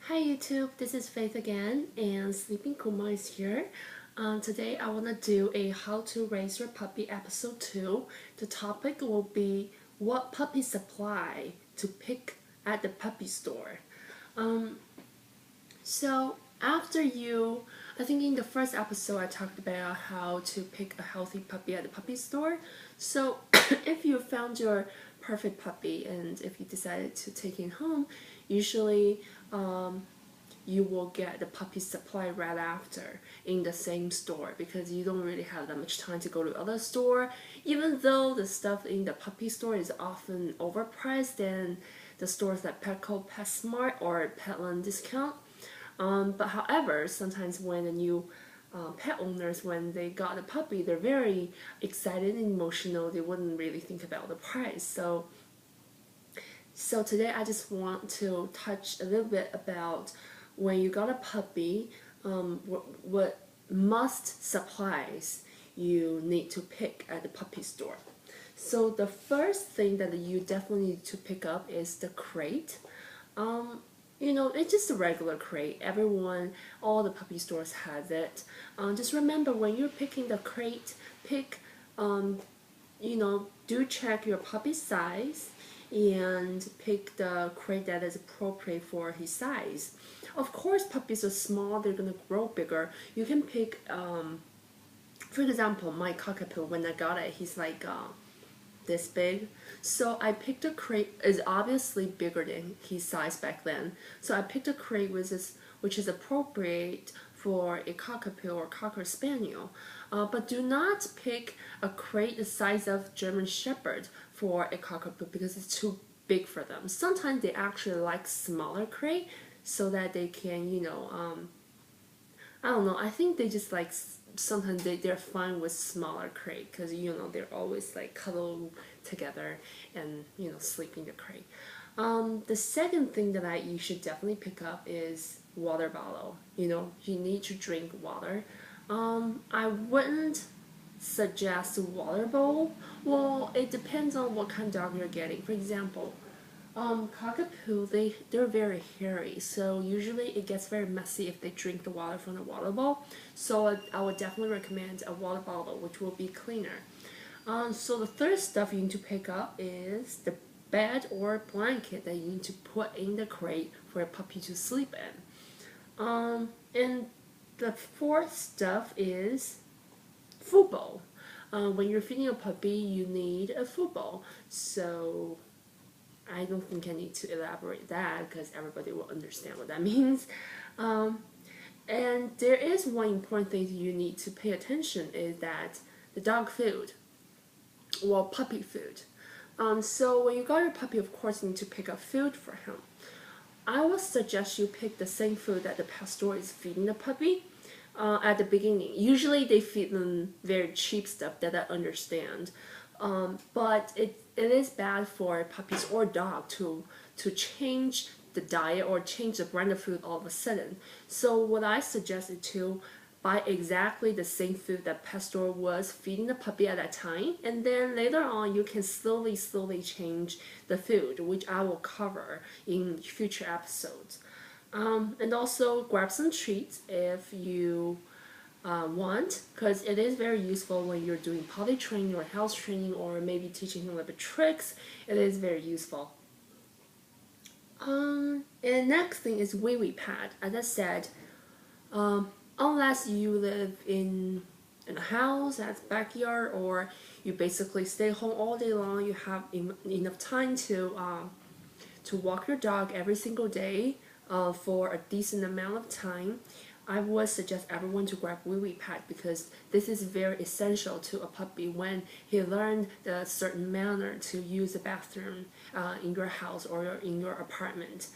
Hi YouTube, this is Faith again, and Sleeping Kuma is here. Today I want to do a How to Raise Your Puppy episode 2. The topic will be what puppy supply to pick at the puppy store. So after I think in the first episode I talked about how to pick a healthy puppy at the puppy store. So if you found your perfect puppy and if you decided to take it home, usually you will get the puppy supply right after in the same store because you don't really have that much time to go to other store, even though the stuff in the puppy store is often overpriced than the stores like Petco, PetSmart, or Petland Discount. But however, sometimes when the new pet owners, when they got a puppy, they're very excited and emotional. They wouldn't really think about the price. So today I just want to touch a little bit about when you got a puppy, what must supplies you need to pick at the puppy store. So the first thing that you definitely need to pick up is the crate. It's just a regular crate. All the puppy stores has it. Just remember when you're picking the crate, do check your puppy's size and pick the crate that is appropriate for his size. Of course, puppies are small, they're gonna grow bigger. You can pick, for example, my cockapoo, when I got it, he's like this big. So I picked a crate, is obviously bigger than his size back then. So I picked a crate which is appropriate for a cockapoo or cocker spaniel. But do not pick a crate the size of German Shepherd for a cockapoo because it's too big for them. Sometimes they actually like smaller crate so that they can, I don't know, I think they just like, sometimes they're fine with smaller crate because, they're always like cuddle together and, sleep in the crate. The second thing that you should definitely pick up is water bottle. You need to drink water. I wouldn't suggest a water bowl. Well, it depends on what kind of dog you're getting. For example, cockapoo, they're very hairy, so usually it gets very messy if they drink the water from the water bowl. So I would definitely recommend a water bottle, which will be cleaner. So the third stuff you need to pick up is the bed or blanket that you need to put in the crate for a puppy to sleep in. And the fourth stuff is food bowl. When you're feeding a puppy, you need a food bowl. So I don't think I need to elaborate that because everybody will understand what that means. And there is one important thing you need to pay attention is that the dog food, well, puppy food. So when you got your puppy, of course, you need to pick up food for him. I would suggest you pick the same food that the pet store is feeding the puppy at the beginning. Usually they feed them very cheap stuff that I understand. But it is bad for puppies or dog to change the diet or change the brand of food all of a sudden. So what I suggest is to buy exactly the same food that pet store was feeding the puppy at that time, and then later on you can slowly change the food, which I will cover in future episodes. And also grab some treats if you want, because it is very useful when you're doing potty training or health training or maybe teaching him a little bit tricks. It is very useful. And next thing is wee wee pad. As I said, unless you live in a house that's backyard or you basically stay home all day long, you have enough time to walk your dog every single day for a decent amount of time. I would suggest everyone to grab wee wee pad because this is very essential to a puppy when he learned the certain manner to use the bathroom in your house or in your apartment.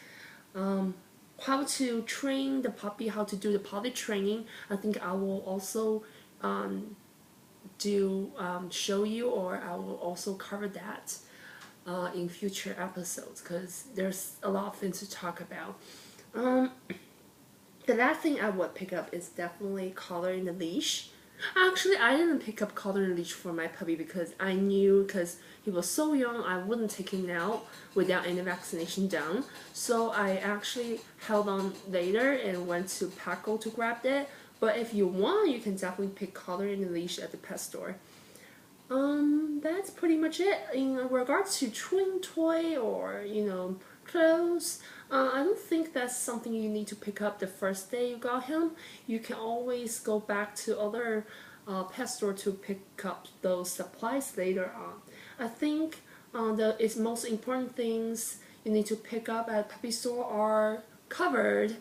How to train the puppy, how to do the potty training, I think I will also show you, or I will also cover that in future episodes because there's a lot of things to talk about. The last thing I would pick up is definitely collaring the leash. Actually, I didn't pick up collar and leash for my puppy because I knew because he was so young, I wouldn't take him out without any vaccination done. So I actually held on later and went to Petco to grab it. But if you want, you can definitely pick collar and leash at the pet store. That's pretty much it. In regards to chewing toy or, clothes, I don't think that's something you need to pick up the first day you got him. You can always go back to other pet store to pick up those supplies later on. I think the its most important things you need to pick up at puppy store are covered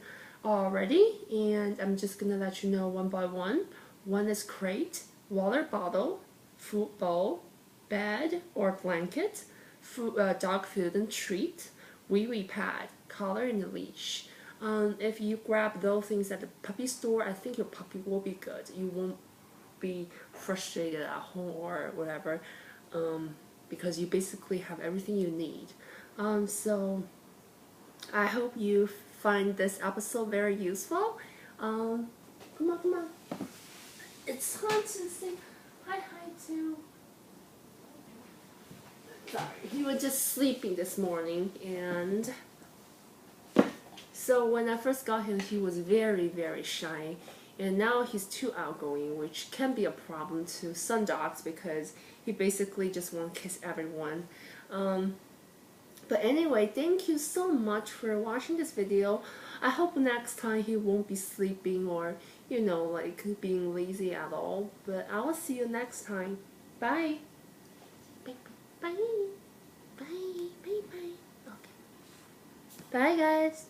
already, and I'm just gonna let you know one by one. One is crate, water bottle, food bowl, bed or blanket, dog food and treat, wee pad, collar and leash. If you grab those things at the puppy store, I think your puppy will be good. You won't be frustrated at home or whatever, because you basically have everything you need. So I hope you find this episode very useful. Come on. It's time to say hi to. Sorry, he was just sleeping this morning, and so when I first got him, he was very shy, and now he's too outgoing, which can be a problem to some dogs because he basically just wants to kiss everyone. But anyway, thank you so much for watching this video. I hope next time he won't be sleeping or, like being lazy at all. But I will see you next time. Bye. Bye. Bye. Bye. Okay. Bye, guys.